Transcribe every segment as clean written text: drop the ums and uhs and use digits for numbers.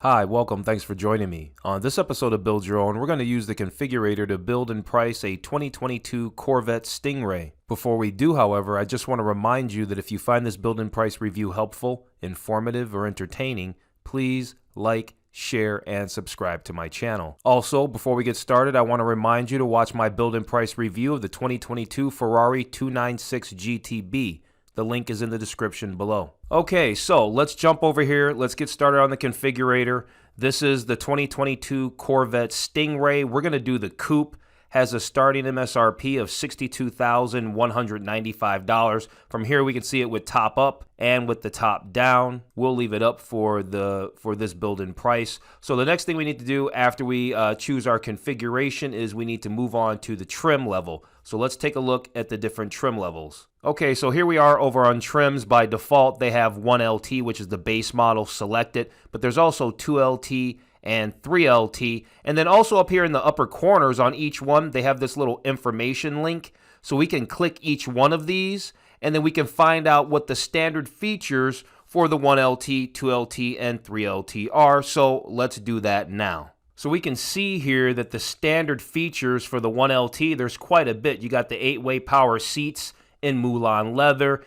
Hi, welcome. Thanks for joining me. On this episode of Build Your Own, we're going to use the Configurator to build and price a 2022 Corvette Stingray. Before we do, however, I just want to remind you that if you find this build and price review helpful, informative, or entertaining, please like, share, and subscribe to my channel. Also, before we get started, I want to remind you to watch my build and price review of the 2022 Ferrari 296 GTB. The link is in the description below. Okay, so let's jump over here. Let's get started on the configurator. This is the 2022 Corvette Stingray. We're going to do the coupe. Has a starting MSRP of $62,195. From here we can see it with top up and with the top down. We'll leave it up for this build and price. So the next thing we need to do after we choose our configuration is we need to move on to the trim level. So let's take a look at the different trim levels. Okay, so here we are over on trims. By default, they have 1LT, which is the base model selected, but there's also 2LT and 3LT. And then also up here in the upper corners on each one, they have this little information link. So we can click each one of these, and then we can find out what the standard features for the 1LT, 2LT, and 3LT are. So let's do that now. So we can see here that the standard features for the 1LT, there's quite a bit. You got the 8-way power seats in Mulan leather,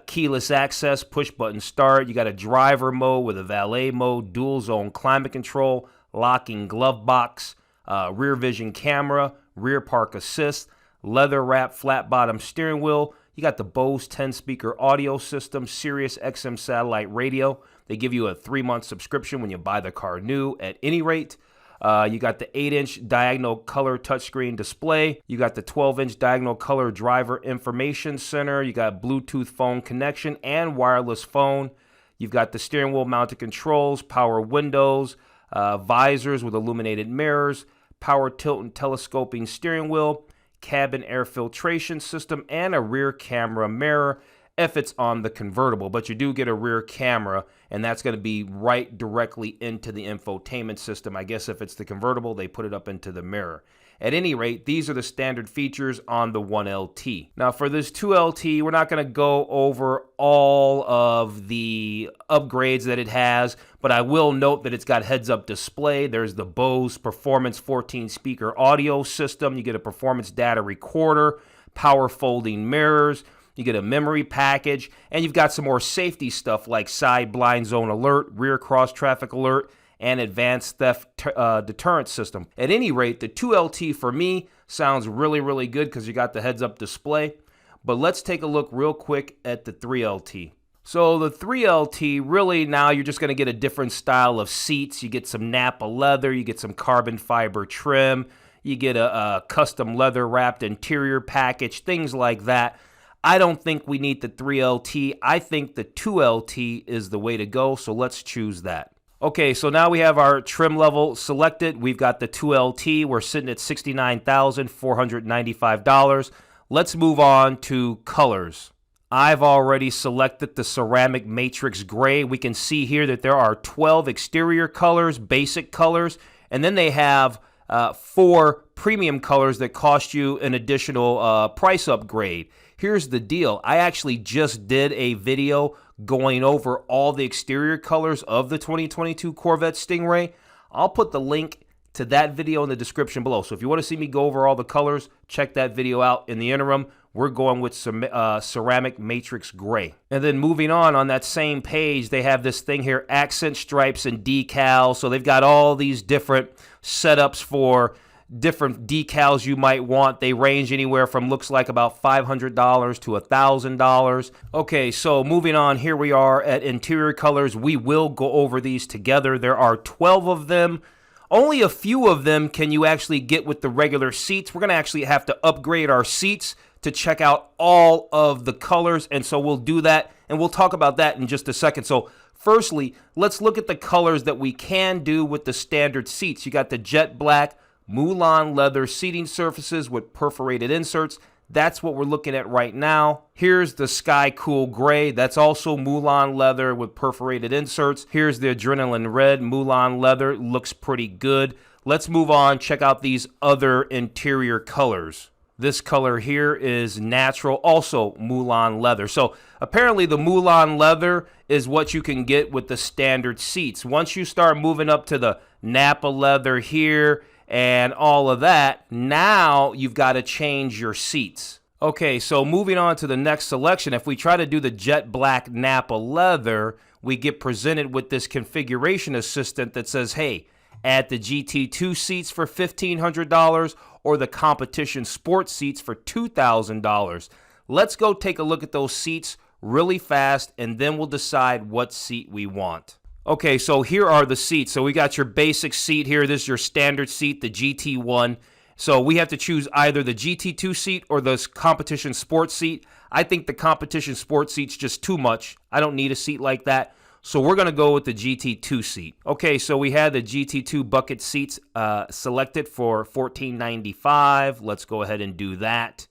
keyless access, push button start. You got a driver mode with a valet mode, dual zone climate control, locking glove box, rear vision camera, rear park assist, leather wrap flat bottom steering wheel. You got the Bose 10 speaker audio system, Sirius XM satellite radio. They give you a 3-month subscription when you buy the car new at any rate. You got the 8-inch diagonal color touchscreen display. You got the 12-inch diagonal color driver information center. You got Bluetooth phone connection and wireless phone. You've got the steering wheel mounted controls, power windows, visors with illuminated mirrors, power tilt and telescoping steering wheel, cabin air filtration system, and a rear camera mirror if it's on the convertible. But you do get a rear camera, and that's going to be right directly into the infotainment system. I guess if it's the convertible, they put it up into the mirror. At any rate, these are the standard features on the 1LT. Now for this 2LT, we're not going to go over all of the upgrades that it has, but I will note that it's got heads-up display. There's the Bose Performance 14 speaker audio system. You get a performance data recorder, power folding mirrors. You get a memory package, and you've got some more safety stuff like side blind zone alert, rear cross traffic alert, and advanced theft deterrent system. At any rate, the 2LT for me sounds really, really good because you got the heads-up display. But let's take a look real quick at the 3LT. So the 3LT, really now you're just going to get a different style of seats. You get some Napa leather, you get some carbon fiber trim, you get a custom leather wrapped interior package, things like that. I don't think we need the 3LT. I think the 2LT is the way to go, so let's choose that. Okay, so now we have our trim level selected. We've got the 2LT. We're sitting at $69,495. Let's move on to colors. I've already selected the ceramic matrix gray. We can see here that there are 12 exterior colors, basic colors, and then they have 4 premium colors that cost you an additional price upgrade. Here's the deal. I actually just did a video going over all the exterior colors of the 2022 Corvette Stingray. I'll put the link to that video in the description below. So if you want to see me go over all the colors, check that video out. In the interim, we're going with some ceramic matrix gray. And then moving on that same page, they have this thing here, accent stripes and decals. So they've got all these different setups for different decals you might want. They range anywhere from looks like about $500 to $1,000. Okay, so moving on, here we are at interior colors. We will go over these together. There are 12 of them. Only a few of them can you actually get with the regular seats. We're going to actually have to upgrade our seats to check out all of the colors, and so we'll do that, and we'll talk about that in just a second. So firstly, let's look at the colors that we can do with the standard seats. You got the jet black, Mulan leather seating surfaces with perforated inserts. That's what we're looking at right now. Here's the Sky Cool Gray. That's also Mulan leather with perforated inserts. Here's the Adrenaline Red Mulan leather. Looks pretty good. Let's move on. Check out these other interior colors. This color here is natural, also Moulin leather. So apparently the Moulin leather is what you can get with the standard seats. Once you start moving up to the Napa leather here and all of that, now you've got to change your seats. Okay, so moving on to the next selection, if we try to do the jet black Napa leather, we get presented with this configuration assistant that says, hey, add the GT2 seats for $1,500 or the competition sports seats for $2,000. Let's go take a look at those seats really fast, and then we'll decide what seat we want. Okay, so here are the seats. So we got your basic seat here. This is your standard seat, the GT1. So we have to choose either the GT2 seat or the competition sports seat. I think the competition sports seat's just too much. I don't need a seat like that. So we're going to go with the GT2 seat. Okay, so we had the GT2 bucket seats selected for $14.95. Let's go ahead and do that.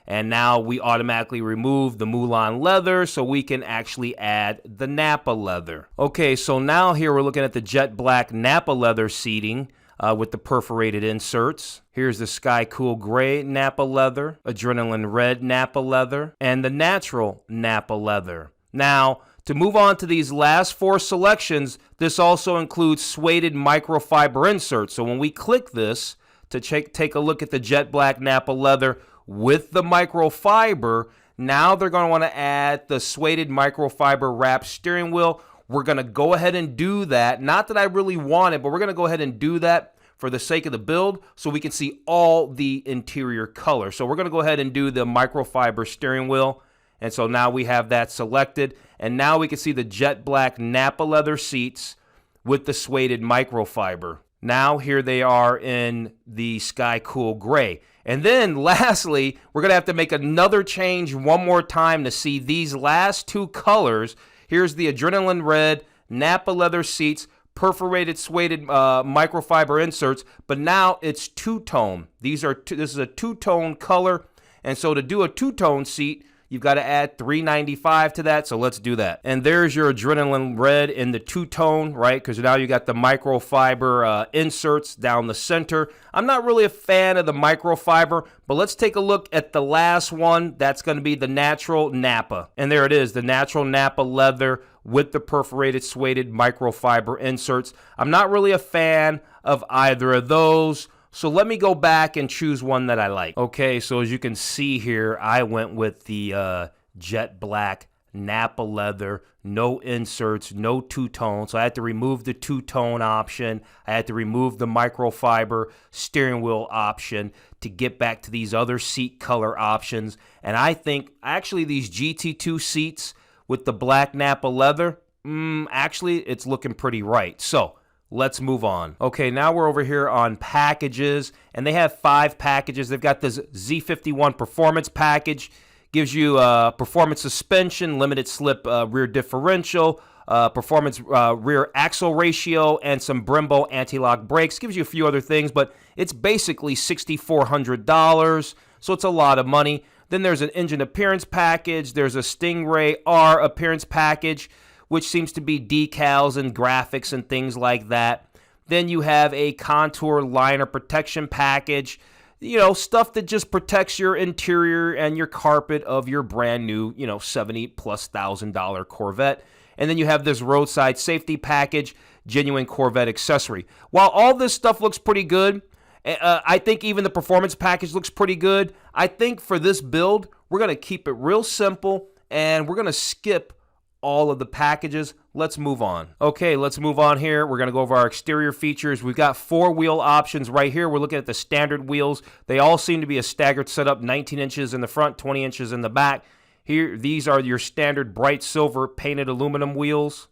And now we automatically remove the Moulin leather so we can actually add the Napa leather. Okay, so now here we're looking at the jet black Napa leather seating with the perforated inserts. Here's the sky cool gray Napa leather, adrenaline red Napa leather, and the natural Napa leather. Now, to move on to these last four selections, this also includes suede microfiber inserts. So when we click this to take a look at the jet black Napa leather with the microfiber, now they're going to want to add the suede microfiber wrapped steering wheel. We're going to go ahead and do that. Not that I really want it, but we're going to go ahead and do that for the sake of the build so we can see all the interior color. So we're going to go ahead and do the microfiber steering wheel. And so now we have that selected. And now we can see the jet black Napa leather seats with the suede microfiber. Now here they are in the sky cool gray. And then lastly, we're going to have to make another change one more time to see these last two colors. Here's the adrenaline red Napa leather seats, perforated suede microfiber inserts, but now it's two-tone. This is a two-tone color. And so to do a two-tone seat, you've got to add $3.95 to that, so let's do that. And there's your adrenaline red in the two-tone, right? Because now you got the microfiber inserts down the center. I'm not really a fan of the microfiber, but let's take a look at the last one. That's going to be the natural Napa. And there it is, the natural Napa leather with the perforated suede microfiber inserts. I'm not really a fan of either of those. So let me go back and choose one that I like. Okay, so as you can see here, I went with the jet black Napa leather, no inserts, no two-tone. So I had to remove the two-tone option. I had to remove the microfiber steering wheel option to get back to these other seat color options. And I think actually these GT2 seats with the black Napa leather, actually it's looking pretty right. So let's move on. Okay, now we're over here on packages, and they have 5 packages. They've got this Z51 performance package, gives you performance suspension, limited slip rear differential, performance rear axle ratio, and some Brembo anti-lock brakes. Gives you a few other things, but it's basically $6,400, so it's a lot of money. Then there's an engine appearance package. There's a Stingray R appearance package, which seems to be decals and graphics and things like that. Then you have a contour liner protection package, you know, stuff that just protects your interior and your carpet of your brand new, you know, $70,000+ Corvette. And then you have this roadside safety package, genuine Corvette accessory. While all this stuff looks pretty good, I think even the performance package looks pretty good. I think for this build, we're going to keep it real simple, and we're going to skip all of the packages. Let's move on. Okay, let's move on here. We're going to go over our exterior features. We've got 4 wheel options right here. We're looking at the standard wheels. They all seem to be a staggered setup, 19 inches in the front, 20 inches in the back. Here, these are your standard bright silver painted aluminum wheels.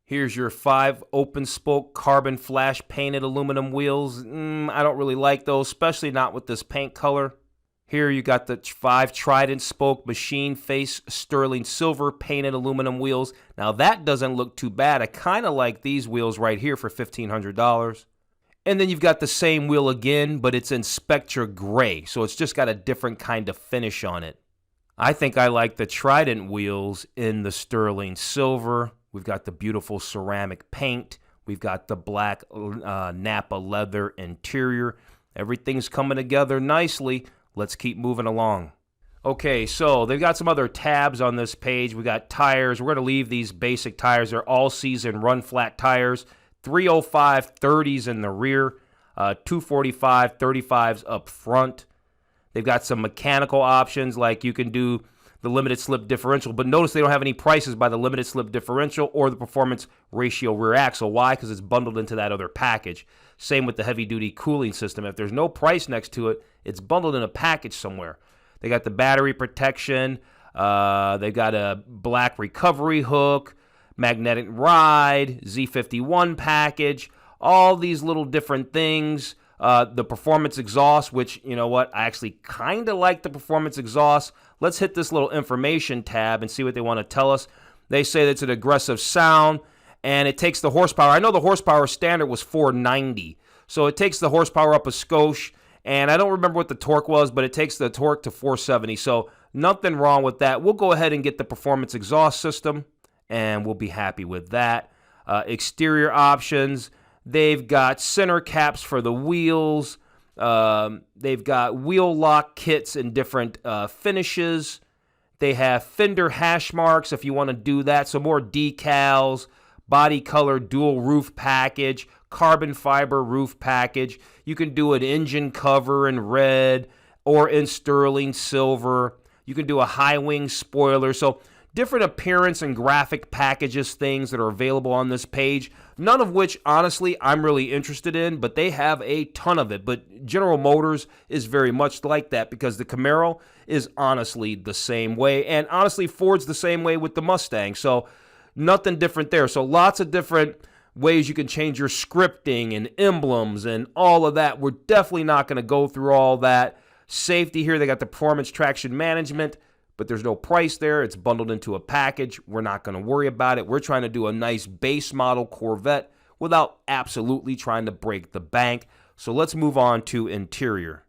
Here's your 5 open spoke carbon flash painted aluminum wheels. I don't really like those, especially not with this paint color. Here you got the 5 Trident spoke machine face sterling silver painted aluminum wheels. Now that doesn't look too bad. I kind of like these wheels right here for $1,500. And then you've got the same wheel again, but it's in Spectra gray, so it's just got a different kind of finish on it. I think I like the Trident wheels in the sterling silver. We've got the beautiful ceramic paint. We've got the black Napa leather interior. Everything's coming together nicely. Let's keep moving along. Okay, so they've got some other tabs on this page. We got tires. We're going to leave these basic tires. They're all-season run-flat tires. 305 30s in the rear, 245 35s up front. They've got some mechanical options, like you can do the limited slip differential, but notice they don't have any prices by the limited slip differential or the performance ratio rear axle. Why? Because it's bundled into that other package. Same with the heavy-duty cooling system. If there's no price next to it, it's bundled in a package somewhere. They got the battery protection. They've got a black recovery hook, magnetic ride, Z51 package, all these little different things. The performance exhaust, which, you know what, I actually kind of like the performance exhaust. Let's hit this little information tab and see what they want to tell us. They say that it's an aggressive sound, and it takes the horsepower. I know the horsepower standard was 490, so it takes the horsepower up a skosh. And I don't remember what the torque was, but it takes the torque to 470. So nothing wrong with that. We'll go ahead and get the performance exhaust system, and we'll be happy with that. Exterior options. They've got center caps for the wheels. They've got wheel lock kits in different finishes. They have fender hash marks if you want to do that. So more decals, body color dual roof package, carbon fiber roof package. You can do an engine cover in red or in sterling silver. You can do a high wing spoiler. So different appearance and graphic packages, things that are available on this page, none of which, honestly, I'm really interested in, but they have a ton of it. But General Motors is very much like that because the Camaro is honestly the same way. And honestly, Ford's the same way with the Mustang. So nothing different there. So lots of different ways you can change your scripting and emblems and all of that. We're definitely not going to go through all that. Safety here, they got the performance traction management, but there's no price there. It's bundled into a package. We're not going to worry about it. We're trying to do a nice base model Corvette without absolutely trying to break the bank. So let's move on to interior.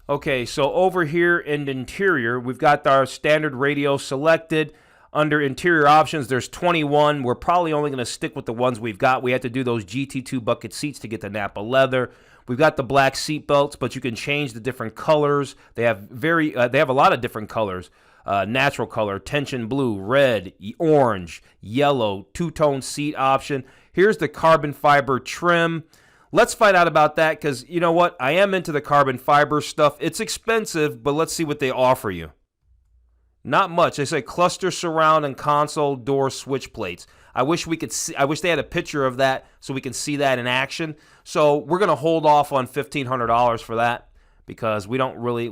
Okay, so over here in interior, we've got our standard radio selected. Under interior options, there's 21. We're probably only going to stick with the ones we've got. We had to do those GT2 bucket seats to get the Napa leather. We've got the black seat belts, but you can change the different colors. They have a lot of different colors. Natural color, tension blue, red, orange, yellow, two-tone seat option. Here's the carbon fiber trim. Let's find out about that because, you know what, I am into the carbon fiber stuff. It's expensive, but let's see what they offer you. Not much. They say cluster surround and console door switch plates. I wish we could see. I wish they had a picture of that so we can see that in action. So we're gonna hold off on $1,500 for that because we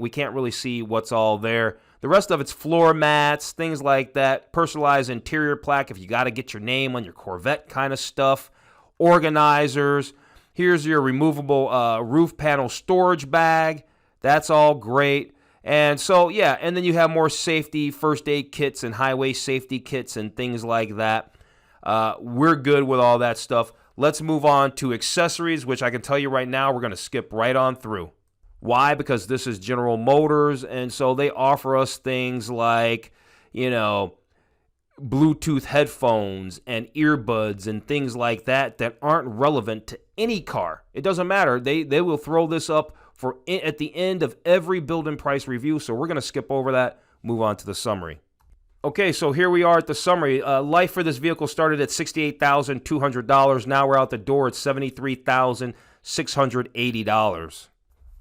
can't really see what's all there. The rest of it's floor mats, things like that. Personalized interior plaque if you got to get your name on your Corvette kind of stuff. Organizers. Here's your removable roof panel storage bag. That's all great. And so, yeah, and then you have more safety, first aid kits and highway safety kits and things like that. We're good with all that stuff. Let's move on to accessories, which I can tell you right now, we're going to skip right on through. Why? Because this is General Motors, and so they offer us things like, you know, Bluetooth headphones and earbuds and things like that that aren't relevant to any car. It doesn't matter. They will throw this up at the end of every build and price review, so we're going to skip over that, move on to the summary. Okay, so here we are at the summary. Life for this vehicle started at $68,200. Now we're out the door at $73,680.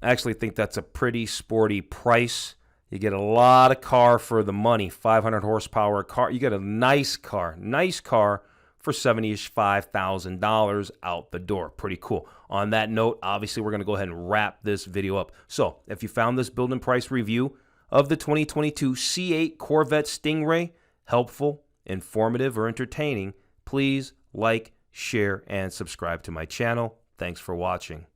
I actually think that's a pretty sporty price. You get a lot of car for the money, 500 horsepower car. You get a nice car for $75,000 out the door. Pretty cool. On that note, obviously, we're going to go ahead and wrap this video up. So if you found this build and price review of the 2022 C8 Corvette Stingray helpful, informative, or entertaining, please like, share, and subscribe to my channel. Thanks for watching.